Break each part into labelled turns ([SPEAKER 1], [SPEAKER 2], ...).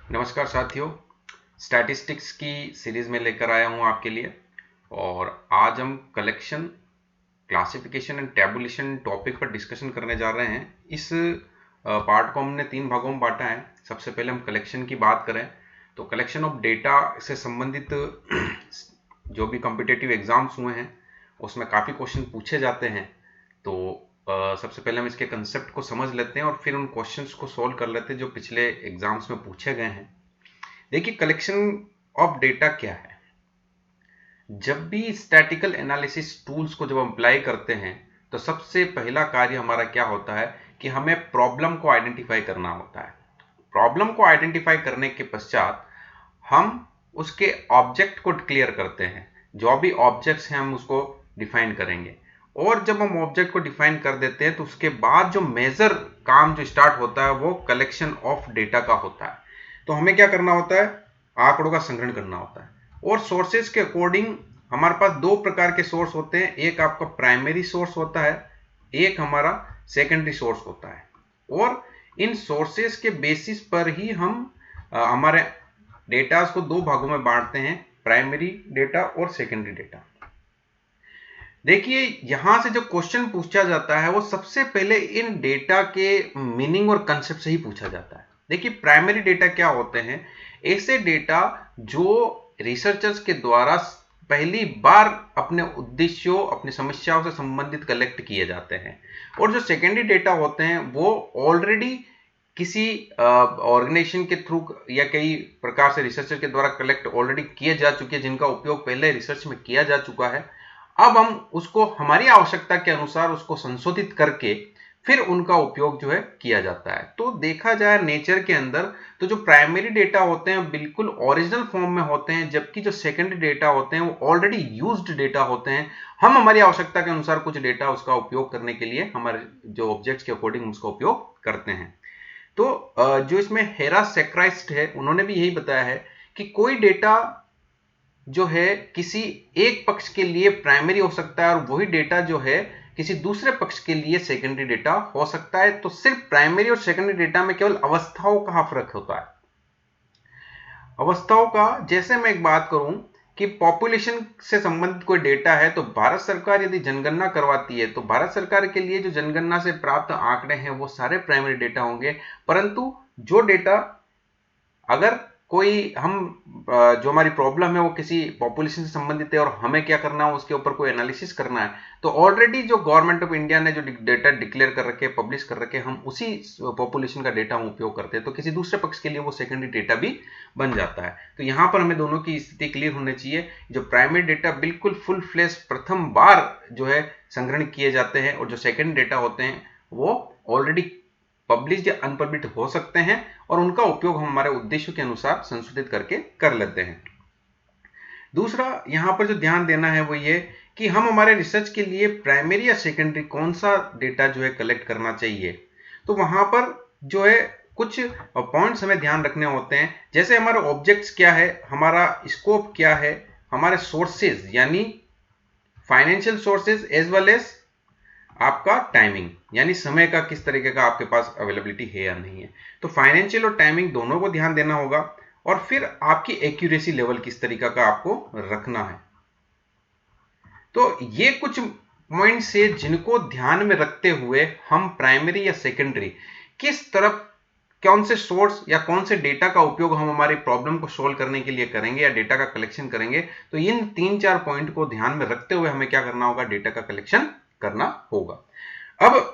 [SPEAKER 1] नमस्कार साथियों। स्टैटिस्टिक्स की सीरीज में लेकर आया हूं आपके लिए। और आज हम collection, classification and tabulation topic पर डिस्कशन करने जा रहे हैं। इस पार्ट को हमने 3 भागों में बांटा है। सबसे पहले हम कलेक्शन की बात करें तो कलेक्शन ऑफ डेटा से संबंधित जो भी कॉम्पिटिटिव एग्जाम्स हुए हैं उसमें काफ़ी क्वेश्चन पूछे जाते हैं। तो सबसे पहले हम इसके कंसेप्ट को समझ लेते हैं और फिर उन क्वेश्चंस को सॉल्व कर लेते हैं जो पिछले एग्जाम्स में पूछे गए हैं। देखिए, कलेक्शन ऑफ डेटा क्या है। जब भी स्टैटिकल एनालिसिस टूल्स को जब हम अप्लाई करते हैं तो सबसे पहला कार्य हमारा क्या होता है कि हमें प्रॉब्लम को आइडेंटिफाई करना होता है। प्रॉब्लम को आइडेंटिफाई करने के पश्चात हम उसके ऑब्जेक्ट को क्लियर करते हैं। जो भी ऑब्जेक्ट्स हैं हम उसको डिफाइन करेंगे, और जब हम ऑब्जेक्ट को डिफाइन कर देते हैं तो उसके बाद जो मेजर काम जो स्टार्ट होता है वो कलेक्शन ऑफ डेटा का होता है। तो हमें क्या करना होता है, आंकड़ों का संग्रहण करना होता है। और सोर्सेज के अकॉर्डिंग हमारे पास 2 प्रकार के सोर्स होते हैं। एक आपका प्राइमरी सोर्स होता है, एक हमारा सेकेंडरी सोर्स होता है। और इन सोर्सेज के बेसिस पर ही हम हमारे डेटास को 2 भागों में बांटते हैं, प्राइमरी डेटा और सेकेंडरी डेटा। देखिए, यहां से जो क्वेश्चन पूछा जाता है वो सबसे पहले इन डेटा के मीनिंग और कंसेप्ट से ही पूछा जाता है। देखिए, प्राइमरी डेटा क्या होते हैं, ऐसे डेटा जो रिसर्चर्स के द्वारा पहली बार अपने उद्देश्यों, अपनी समस्याओं से संबंधित कलेक्ट किए जाते हैं। और जो सेकेंडरी डेटा होते हैं वो ऑलरेडी किसी ऑर्गेनाइजेशन के थ्रू या कई प्रकार से रिसर्चर के द्वारा कलेक्ट ऑलरेडी किए जा चुके हैं, जिनका उपयोग पहले रिसर्च में किया जा चुका है। अब हम उसको हमारी आवश्यकता के अनुसार उसको संशोधित करके फिर उनका उपयोग जो है किया जाता है। तो देखा जाए नेचर के अंदर तो जो प्राइमरी डेटा होते हैं बिल्कुल ओरिजिनल फॉर्म में होते हैं, जबकि जो सेकेंडरी डेटा होते हैं वो ऑलरेडी यूज्ड डेटा होते हैं। हम हमारी आवश्यकता के अनुसार कुछ डेटा उसका उपयोग करने के लिए हमारे जो ऑब्जेक्ट्स के अकॉर्डिंग उसका उपयोग करते हैं। तो जो इसमें हेरा सेक्राइस्ट है उन्होंने भी यही बताया है कि कोई डेटा जो है किसी एक पक्ष के लिए प्राइमरी हो सकता है और वही डेटा जो है किसी दूसरे पक्ष के लिए सेकेंडरी डेटा हो सकता है। तो सिर्फ प्राइमरी और सेकेंडरी डेटा में केवल अवस्थाओं का फर्क होता है। अवस्थाओं का, जैसे मैं एक बात करूं कि पॉपुलेशन से संबंधित कोई डेटा है तो भारत सरकार यदि जनगणना करवाती है तो भारत सरकार के लिए जो जनगणना से प्राप्त आंकड़े हैं वो सारे प्राइमरी डेटा होंगे। परंतु जो डेटा अगर कोई हम जो हमारी प्रॉब्लम है वो किसी पॉपुलेशन से संबंधित है और हमें क्या करना है उसके ऊपर कोई एनालिसिस करना है, तो ऑलरेडी जो गवर्नमेंट ऑफ इंडिया ने जो डेटा डिक्लेयर कर रखे, पब्लिश कर रखे, हम उसी पॉपुलेशन का डेटा हम उपयोग करते हैं। तो किसी दूसरे पक्ष के लिए वो सेकेंडरी डेटा भी बन जाता है। तो यहां पर हमें दोनों की स्थिति क्लियर होनी चाहिए। जो प्राइमरी डेटा बिल्कुल फुल फ्लेश प्रथम बार जो है संग्रहण किए जाते हैं, और जो सेकेंड डेटा होते हैं वो ऑलरेडी पब्लिश या अनपब्लिश हो सकते हैं और उनका उपयोग हम हमारे उद्देश्यों के अनुसार संशोधित करके कर लेते हैं। दूसरा यहां पर जो ध्यान देना है वो ये कि हम हमारे रिसर्च के लिए प्राइमरी या सेकेंडरी कौन सा डेटा जो है कलेक्ट करना चाहिए। तो वहां पर जो है कुछ पॉइंट्स हमें ध्यान रखने होते हैं। जैसे हमारे ऑब्जेक्ट्स क्या है, हमारा स्कोप क्या है, हमारे सोर्सेज यानी financial sources as well as आपका टाइमिंग यानी समय का किस तरीके का आपके पास अवेलेबिलिटी है या नहीं है। तो फाइनेंशियल और टाइमिंग दोनों को ध्यान देना होगा। और फिर आपकी एक्यूरेसी लेवल किस तरीका का आपको रखना है। तो ये कुछ पॉइंट्स है जिनको ध्यान में रखते हुए हम प्राइमरी या सेकेंडरी किस तरफ, कौन से सोर्स या कौन से डेटा का उपयोग हम हमारी प्रॉब्लम को सोल्व करने के लिए करेंगे या डेटा का कलेक्शन करेंगे। तो इन 3-4 पॉइंट को ध्यान में रखते हुए हमें क्या करना होगा, डेटा का कलेक्शन करना होगा। अब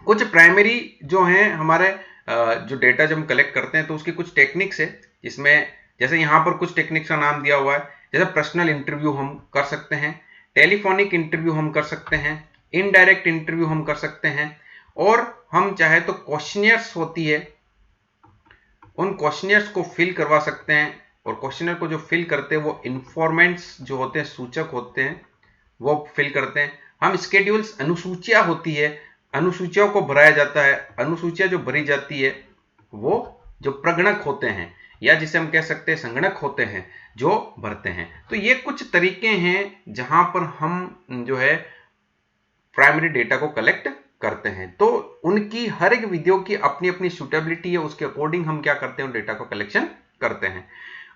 [SPEAKER 1] कुछ प्राइमरी जो हैं हमारे जो डेटा जब हम कलेक्ट करते हैं तो उसकी कुछ टेक्निक्स है। इसमें जैसे यहां पर कुछ टेक्निक्स का नाम दिया हुआ है। जैसे पर्सनल इंटरव्यू हम कर सकते हैं, टेलीफोनिक इंटरव्यू हम कर सकते हैं, इनडायरेक्ट इंटरव्यू हम कर सकते हैं, और हम चाहे तो क्वेश्चनियर्स होती है उन क्वेश्चनियर्स को फिल करवा सकते हैं। और क्वेश्चनर को जो फिल करते हैं वो इन्फॉर्मेंट्स जो होते हैं, सूचक होते हैं, वो फिल करते हैं। हम स्केड्यूल्स, अनुसूचियां होती है, अनुसूचियों को भराया जाता है। अनुसूचियां जो भरी जाती है वो जो प्रगणक होते हैं या जिसे हम कह सकते हैं संगणक होते हैं जो भरते हैं। तो ये कुछ तरीके हैं जहां पर हम जो है प्राइमरी डेटा को कलेक्ट करते हैं। तो उनकी हर एक विधियों की अपनी अपनी सूटेबिलिटी है, उसके अकॉर्डिंग हम क्या करते हैं, डेटा को कलेक्शन करते हैं।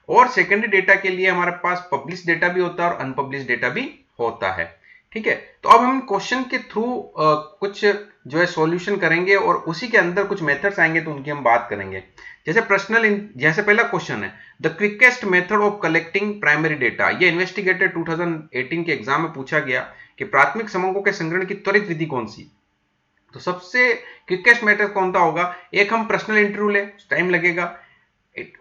[SPEAKER 1] और सेकेंडरी डेटा के लिए हमारे पास पब्लिश डेटा भी होता है और अनपब्लिश डेटा भी होता है। ठीक है, तो अब हम क्वेश्चन के थ्रू कुछ जो है सॉल्यूशन करेंगे और उसी के अंदर कुछ मेथड्स आएंगे तो उनकी हम बात करेंगे। जैसे पहला क्वेश्चन है, the quickest method of collecting primary data. ये इन्वेस्टिगेटर 2018 के एग्जाम में पूछा गया कि प्राथमिक समूहों के संग्रहण की त्वरित विधि कौन सी। तो सबसे क्विकेस्ट मेथड कौन सा होगा, एक हम पर्सनल इंटरव्यू ले, टाइम लगेगा,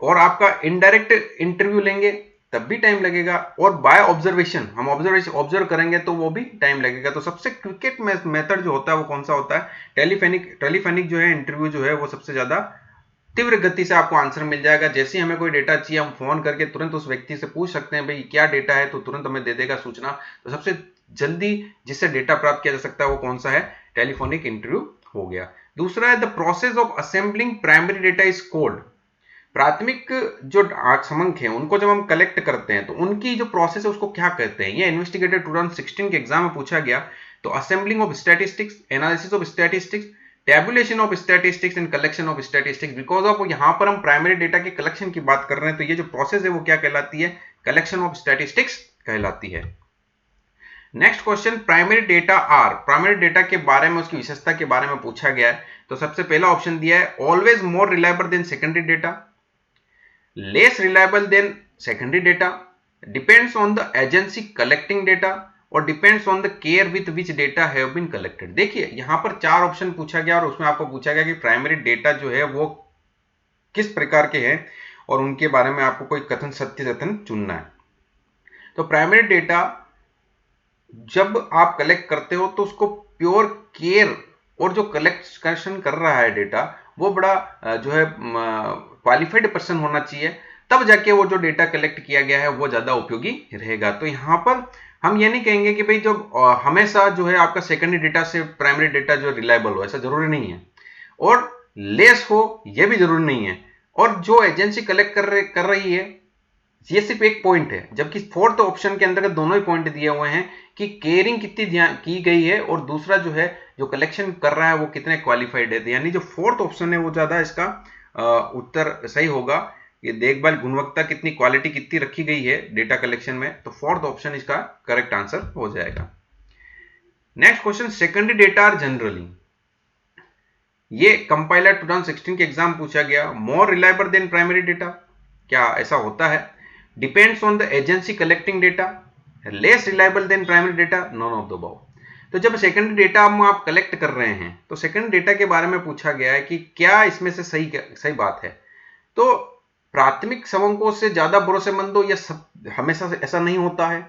[SPEAKER 1] और आपका इनडायरेक्ट इंटरव्यू लेंगे तब भी टाइम लगेगा, और बाय ऑब्जर्वेशन हम ऑब्जर्व करेंगे तो वो भी टाइम लगेगा। तो सबसे क्विकेट मेथड जो होता है वो कौन सा होता है, टेलीफोनिक जो है इंटरव्यू जो है वो सबसे ज्यादा तीव्र गति से आपको आंसर मिल जाएगा। जैसे ही हमें कोई डेटा चाहिए हम फोन करके तुरंत उस व्यक्ति से पूछ सकते हैं भाई क्या डेटा है, तो तुरंत हमें दे देगा सूचना। तो सबसे जल्दी जिससे डेटा प्राप्त किया जा सकता है वो कौन सा है, टेलीफोनिक इंटरव्यू हो गया। दूसरा है the process of assembling primary data is called. प्राथमिक जो समंक है उनको जब हम कलेक्ट करते हैं तो उनकी जो प्रोसेस है उसको क्या कहते हैं, ये इन्वेस्टिगेटर 2016 के एग्जाम में पूछा गया। तो assembling of statistics, analysis of statistics, tabulation of statistics and collection of statistics. Because of यहां पर हम प्राइमरी डेटा के कलेक्शन की बात कर रहे हैं तो ये जो प्रोसेस है वो क्या कहलाती है, कलेक्शन ऑफ स्टैटिस्टिक्स कहलाती है। Next question, primary data are. Primary data के बारे में, उसकी विशेषता के बारे में पूछा गया है। तो सबसे पहला ऑप्शन दिया है, always more reliable than secondary data, less reliable than secondary data, depends on the agency collecting data, और depends on the care with which data have been collected. देखिए यहां पर 4 ऑप्शन पूछा गया और उसमें आपको पूछा गया कि प्राइमरी डेटा जो है वो किस प्रकार के हैं और उनके बारे में आपको कोई कथन, सत्य कथन चुनना है। तो प्राइमरी डेटा जब आप कलेक्ट करते हो तो उसको प्योर केयर, और जो कलेक्शन कर रहा है डेटा वो बड़ा जो है क्वालिफाइड पर्सन होना चाहिए, तब जाके वो जो डेटा कलेक्ट किया गया है वो ज्यादा उपयोगी रहेगा। तो यहां पर हम ये नहीं कहेंगे कि भाई जो हमेशा जो है आपका सेकेंडरी डेटा से प्राइमरी डेटा जो रिलायबल हो, ऐसा जरूरी नहीं है, और लेस हो ये भी जरूरी नहीं है, और जो एजेंसी कलेक्ट कर रही है ये सिर्फ एक पॉइंट है, जबकि फोर्थ ऑप्शन के अंतर्गत दोनों ही पॉइंट दिए हुए हैं कि केयरिंग कितनी ध्यान की गई है और दूसरा जो है जो कलेक्शन कर रहा है वो कितने क्वालिफाइड है। यानी जो फोर्थ ऑप्शन है वो ज्यादा इसका उत्तर सही होगा। ये देखभाल, गुणवत्ता कितनी, क्वालिटी कितनी रखी गई है डेटा कलेक्शन में, तो फोर्थ ऑप्शन इसका करेक्ट आंसर हो जाएगा। Next question, secondary data are generally. ये कंपाइलर 2016 के एग्जाम पूछा गया, more reliable than primary data, क्या ऐसा होता है? Depends on the agency collecting data, less reliable than primary data, none of the above. तो जब सेकेंडरी डेटा आप कलेक्ट कर रहे हैं तो सेकेंडरी डेटा के बारे में पूछा गया है कि क्या इसमें से सही बात है। तो प्राथमिक समंकों से ज्यादा भरोसेमंद हो, या हमेशा से ऐसा नहीं होता है,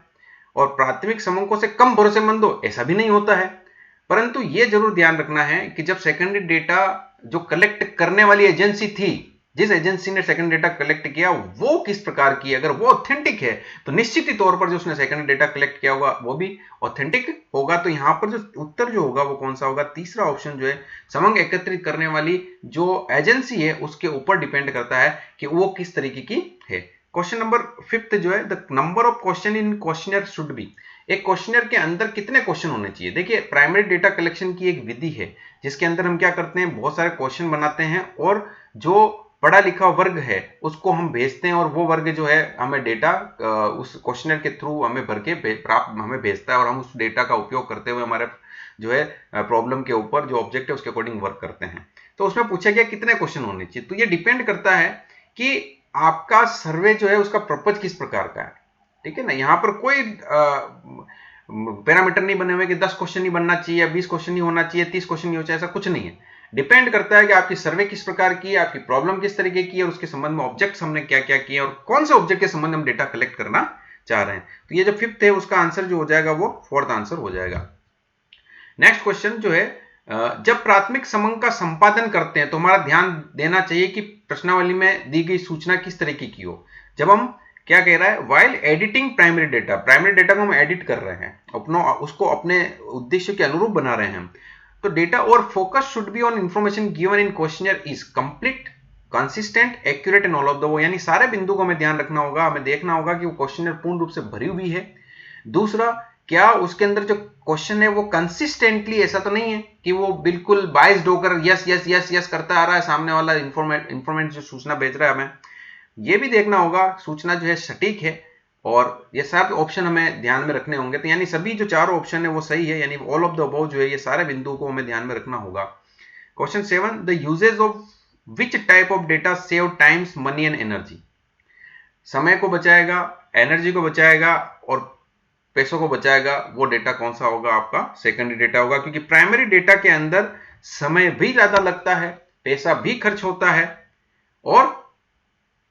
[SPEAKER 1] और प्राथमिक समंकों से कम भरोसेमंद हो ऐसा भी नहीं होता है। परंतु यह जरूर ध्यान रखना है कि जब सेकेंडरी डेटा जो कलेक्ट करने वाली एजेंसी थी, जिस एजेंसी ने सेकेंडरी डेटा कलेक्ट किया वो किस प्रकार की, अगर वो ऑथेंटिक है तो निश्चित ही तौर पर जो उसने सेकेंडरी डेटा कलेक्ट किया होगा वो भी ऑथेंटिक होगा। तो यहां पर जो उत्तर जो होगा वो कौन सा होगा, तीसरा ऑप्शन जो है, समंग एकत्रित करने वाली जो एजेंसी है उसके ऊपर डिपेंड करता है कि वो किस तरीके की है। क्वेश्चन नंबर 5 जो है, the number of question in questionnaire should be. एक क्वेश्चनर के अंदर कितने क्वेश्चन होने चाहिए। देखिए प्राइमरी डेटा कलेक्शन की एक विधि है जिसके अंदर हम क्या करते हैं, बहुत सारे क्वेश्चन बनाते हैं और जो पढ़ा लिखा वर्ग है उसको हम भेजते हैं, और वो वर्ग जो है हमें डेटा उस क्वेश्चनर के थ्रू हमें भर के प्राप्त हमें भेजता है, और हम उस डेटा का उपयोग करते हुए हमारे जो है प्रॉब्लम के ऊपर जो ऑब्जेक्ट है उसके अकॉर्डिंग वर्क करते हैं। तो उसमें पूछा गया कितने क्वेश्चन होने चाहिए। तो ये डिपेंड करता है कि आपका सर्वे जो है उसका पर्पज किस प्रकार का है। ठीक है ना, यहाँ पर कोई पैरामीटर नहीं बने हुए कि 10 क्वेश्चन ही बनना चाहिए, 20 क्वेश्चन ही होना चाहिए, 30 क्वेश्चन ही होना चाहिए, ऐसा कुछ नहीं है। डिपेंड करता है कि आपकी सर्वे किस प्रकार की है, आपकी प्रॉब्लम किस तरीके की है, और उसके संबंध में ऑब्जेक्ट्स हमने क्या क्या किए और कौन से ऑब्जेक्ट के संबंध में हम डेटा कलेक्ट करना चाह रहे हैं। तो ये जो 5th है उसका आंसर जो हो जाएगा वो 4th आंसर हो जाएगा। नेक्स्ट क्वेश्चन जो है, जब प्राथमिक समंग का संपादन करते हैं तो हमारा ध्यान देना चाहिए कि प्रश्नावली में दी गई सूचना किस तरीके की हो। जब हम क्या कह रहा है, while editing primary data, primary data को हम एडिट कर रहे हैं, उसको अपने उद्देश्य के अनुरूप बना रहे हैं, तो डेटा और focus should be on information given in questionnaire is complete, consistent, accurate and all of the वो। यानी सारे बिंदु को हमें ध्यान रखना होगा, हमें देखना होगा कि वो क्वेश्चनर पूर्ण रूप से भरी हुई है। दूसरा क्या उसके अंदर जो क्वेश्चन है वो कंसिस्टेंटली, ऐसा तो नहीं है कि वो बिल्कुल बाइस्ड होकर यस यस यस यस करता आ रहा है सामने वाला इंफॉर्मेट जो सूचना भेज रहा है हमें, ये भी देखना होगा सूचना जो है सटीक है, और ये सारे ऑप्शन हमें ध्यान में रखने होंगे। तो यानी सभी जो चारों ऑप्शन है वो सही है, यानी ऑल ऑफ द अबव जो है ये सारे बिंदुओं को हमें ध्यान में रखना होगा। Question 7, the uses of which type of data save times money and energy. समय को बचाएगा, एनर्जी को बचाएगा और पैसों को बचाएगा, वो डेटा कौन सा होगा? आपका सेकेंडरी डेटा होगा, क्योंकि प्राइमरी डेटा के अंदर समय भी ज्यादा लगता है, पैसा भी खर्च होता है और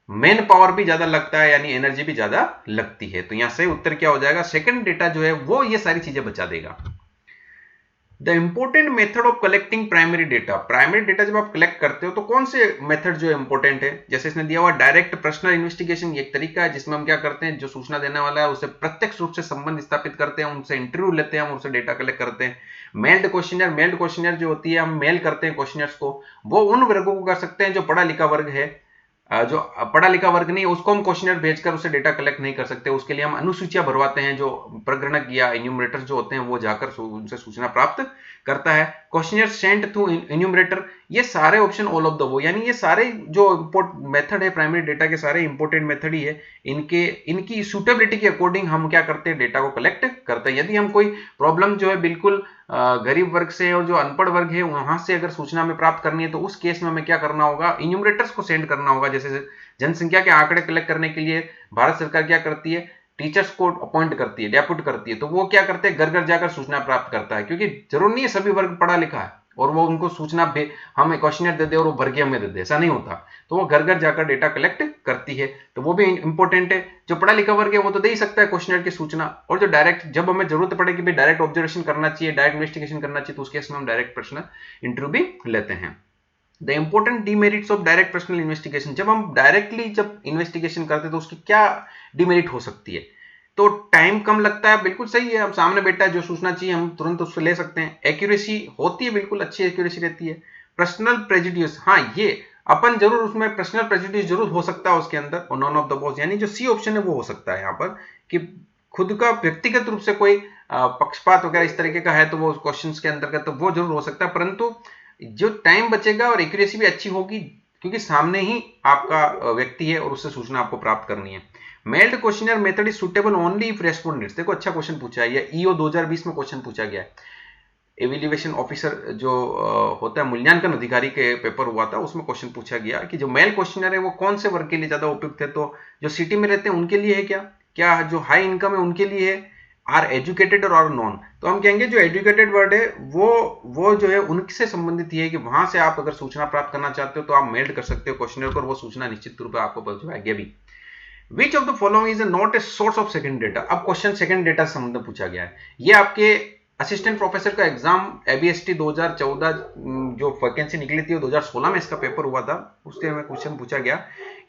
[SPEAKER 1] मैन पावर भी ज्यादा लगता है, यानी एनर्जी भी ज्यादा लगती है। तो यहां से उत्तर क्या हो जाएगा? सेकंड डेटा जो है वो ये सारी चीजें बचा देगा। The important method of collecting primary data. Primary data जब आप कलेक्ट करते हो तो कौन से मेथड जो है इंपॉर्टेंट है? जैसे इसने दिया हुआ डायरेक्ट पर्सनल इन्वेस्टिगेशन, एक तरीका है जिसमें हम क्या करते हैं, जो सूचना देने वाला है उससे प्रत्यक्ष रूप से संबंध स्थापित करते हैं, उनसे इंटरव्यू लेते हैं, हम उनसे डेटा कलेक्ट करते हैं। मेल्ड क्वेश्चनर, मेल्ड क्वेश्चनर जो होती है, हम मेल करते हैं क्वेश्चनर्स को, वो उन वर्गों को कर सकते हैं जो पढ़ा लिखा वर्ग है। जो पढ़ा लिखा वर्ग नहीं, उसको हम क्वेश्चनर भेजकर उससे डेटा कलेक्ट नहीं कर सकते, उसके लिए हम अनुसूचियां भरवाते हैं, जो प्रगणक या इन्यूमरेटर जो होते हैं वो जाकर उनसे सूचना प्राप्त करता है। क्वेश्चनर सेंट थ्रू इन्यूमरेटर, ये सारे ऑप्शन ऑल ऑफ द वो, यानी ये सारे जो मेथड है प्राइमरी डेटा के, सारे इंपोर्टेंट मेथड ही है। इनकी सूटेबिलिटी के अकॉर्डिंग हम क्या करते हैं, डेटा को कलेक्ट करते हैं। यदि हम कोई प्रॉब्लम जो है बिल्कुल गरीब वर्ग से और जो अनपढ़ वर्ग है वहां से अगर सूचना हमें प्राप्त करनी है, तो उस केस में हमें क्या करना होगा, इन्यूमरेटर्स को सेंड करना होगा। जैसे जनसंख्या के आंकड़े कलेक्ट करने के लिए भारत सरकार क्या करती है, टीचर्स को अपॉइंट करती है, डेप्यूट करती है, तो वो क्या करते हैं, घर घर जाकर सूचना प्राप्त करता है, क्योंकि जरूर नहीं है सभी वर्ग पढ़ा लिखा है और वो उनको सूचना हमें क्वेश्चनर दे दे और वो भर के हमें दे दे, ऐसा नहीं होता। तो वो घर घर जाकर डेटा कलेक्ट करती है, तो वो भी इंपॉर्टेंट है। जो पढ़ा लिखा वर्ग है वो तो दे ही सकता है क्वेश्चनर की सूचना, और जो डायरेक्ट, जब हमें जरूरत पड़े कि भाई डायरेक्ट ऑब्जर्वेशन करना चाहिए, डायरेक्ट इन्वेस्टिगेशन करना चाहिए, तो उस केस में हम डायरेक्ट पर्सनल इंटरव्यू भी लेते हैं। The important demerits of direct personal investigation, जब हम डायरेक्टली जब इन्वेस्टिगेशन करते हैं तो उसकी क्या डीमेरिट हो सकती है? तो टाइम कम लगता है, बिल्कुल सही है, हम सामने बैठा है, जो सूचना चाहिए हम तुरंत उससे ले सकते हैं। एक्यूरेसी होती है, बिल्कुल अच्छी एक्यूरेसी रहती है। पर्सनल प्रेजुडिस, हाँ ये अपन जरूर उसमें पर्सनल प्रेजुडिस जरूर हो सकता है उसके अंदर, और नॉन ऑफ द बॉस, यानी जो सी ऑप्शन है वो हो सकता है यहाँ पर, कि खुद का व्यक्तिगत रूप से कोई पक्षपात वगैरह इस तरीके का है तो वो क्वेश्चन के अंतर्गत तो वो जरूर हो सकता है, परंतु जो टाइम बचेगा और एक्यूरेसी भी अच्छी होगी, क्योंकि सामने ही आपका व्यक्ति है और उससे सूचना आपको प्राप्त करनी है। Mailed questionnaire method is suitable only if respondents, देखो अच्छा क्वेश्चन पूछा है, ये ईओ 2020 में क्वेश्चन पूछा गया है। एवेल्युएशन ऑफिसर जो होता है, मूल्यांकन अधिकारी के पेपर हुआ था, उसमें क्वेश्चन पूछा गया कि जो मेल क्वेश्चनर है वो कौन से वर्ग के लिए ज्यादा उपयुक्त है? तो जो सिटी में रहते हैं उनके लिए है क्या, क्या जो हाई इनकम है उनके लिए है, आर एजुकेटेड और आर नॉन? तो हम कहेंगे जो एजुकेटेड वर्ड है वो जो है उनसे संबंधित है, कि वहां से आप अगर सूचना प्राप्त करना चाहते हो तो आप मेल्ड कर सकते हो क्वेश्चनर को, और वो सूचना निश्चित रूप से आपको पहुंचाएगी भी। Which of the following is not a source of second data? अब क्वेश्चन सेकंड डेटा से संबंध पूछा गया है, ये आपके असिस्टेंट प्रोफेसर का एग्जाम एबीएसटी 2014 जो वैकेंसी निकली थी वो 2016 में इसका पेपर हुआ था, उसके में क्वेश्चन पूछा गया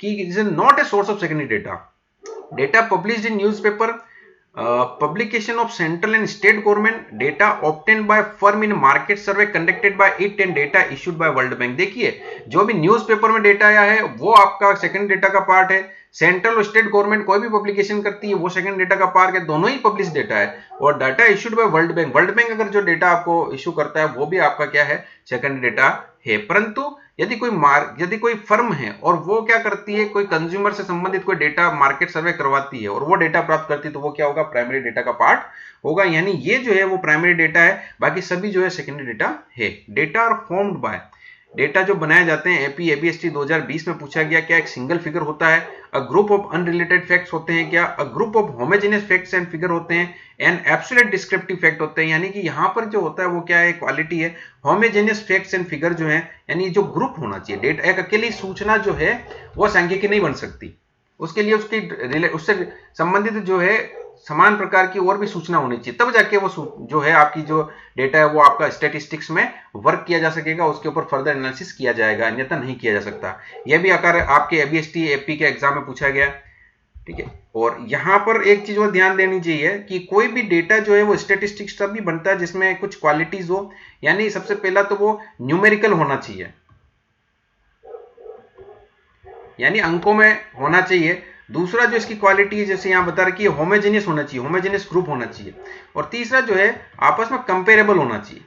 [SPEAKER 1] कि is not a source of secondary data, data published in newspaper, publication of central and state government, data obtained by firm in market survey conducted by it, and data issued by World Bank। देखिए जो भी newspaper में data आया है वो आपका second data का part है, सेंट्रल और स्टेट गवर्नमेंट कोई भी पब्लिकेशन करती है वो सेकंड डेटा का पार्ट है, दोनों ही पब्लिश डेटा है। और data issued by world bank, world bank अगर जो डेटा आपको इश्यू करता है वो भी आपका क्या है, सेकंड डेटा है। परंतु यदि कोई फर्म है और वो क्या करती है, कोई कंज्यूमर से संबंधित कोई डेटा मार्केट सर्वे करवाती है और वो डेटा प्राप्त करती है, तो वो क्या होगा, प्राइमरी डेटा का पार्ट होगा। यानी ये जो है वो प्राइमरी डेटा है, बाकी सभी जो है सेकेंडरी डेटा है। Data are formed by, data जो बनाए जाते हैं एपी एबीएसटी 2020 में पूछा गया, क्या एक सिंगल फिगर होता है, a group of unrelated facts होते हैं क्या, a group of homogeneous facts and figure होते हैं, एंड एब्सोल्यूट डिस्क्रिप्टिव फैक्ट होते हैं। यानी कि यहाँ पर जो होता है वो क्या है, क्वालिटी है, होमोजेनियस फैक्ट्स एंड फिगर जो है, यानी जो ग्रुप होना चाहिए। डेटा एक अकेली सूचना जो है वो सांख्यिकी नहीं बन सकती, उसके लिए उससे संबंधित जो है समान प्रकार की और भी सूचना होनी चाहिए, तब जाके वो जो है आपकी जो डेटा है वो आपका स्टैटिस्टिक्स में वर्क किया जा सकेगा, उसके ऊपर फर्दर एनालिसिस किया जाएगा, अन्यथा नहीं किया जा सकता। यह भी आकार आपके एबीएसटी एपी के एग्जाम में पूछा गया, ठीक है। और यहां पर एक चीज और ध्यान देनी चाहिए कि कोई भी डेटा जो है वो स्टैटिस्टिक्स तब भी बनता है जिसमें कुछ क्वालिटीज हो, यानी सबसे पहला तो वो न्यूमेरिकल होना चाहिए, यानी अंकों में होना चाहिए। दूसरा जो इसकी क्वालिटी है, जैसे यहाँ बता रहा कि होमोजेनियस होना चाहिए, होमोजेनियस ग्रुप होना चाहिए। और तीसरा जो है आपस में कंपेरेबल होना चाहिए।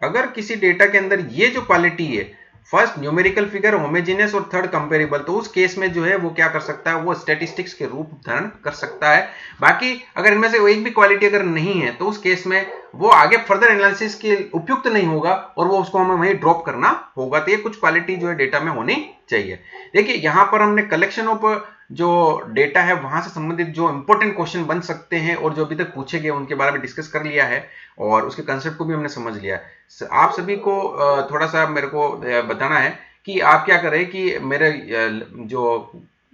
[SPEAKER 1] अगर किसी डेटा के अंदर ये जो क्वालिटी है, फर्स्ट न्यूमेरिकल फिगर, होमोजेनियस, और थर्ड कंपेरेबल, तो उस केस में जो है वो क्या कर सकता है, वो स्टैटिस्टिक्स के रूप धारण कर सकता है। बाकी अगर इनमें से एक भी क्वालिटी अगर नहीं है तो उस केस में वो आगे फर्दर एनालिसिस के उपयुक्त नहीं होगा और वो उसको हमें वहीं ड्रॉप करना होगा। तो ये कुछ क्वालिटी जो है डेटा में होनी चाहिए। देखिए यहां पर हमने कलेक्शन ऑफ जो डेटा है वहां से संबंधित जो इंपॉर्टेंट क्वेश्चन बन सकते हैं और जो अभी तक पूछे गए उनके बारे में डिस्कस कर लिया है और उसके कंसेप्ट को भी हमने समझ लिया है। आप सभी को थोड़ा सा मेरे को बताना है कि आप क्या करें कि मेरे जो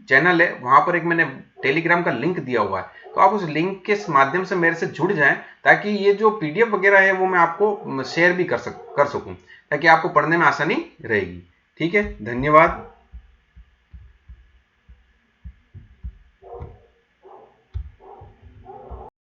[SPEAKER 1] चैनल है वहां पर एक मैंने टेलीग्राम का लिंक दिया हुआ है, तो आप उस लिंक के माध्यम से मेरे से जुड़ जाएं ताकि ये जो पीडीएफ वगैरह है वो मैं आपको शेयर भी कर सकूं ताकि आपको पढ़ने में आसानी रहेगी। ठीक है, धन्यवाद।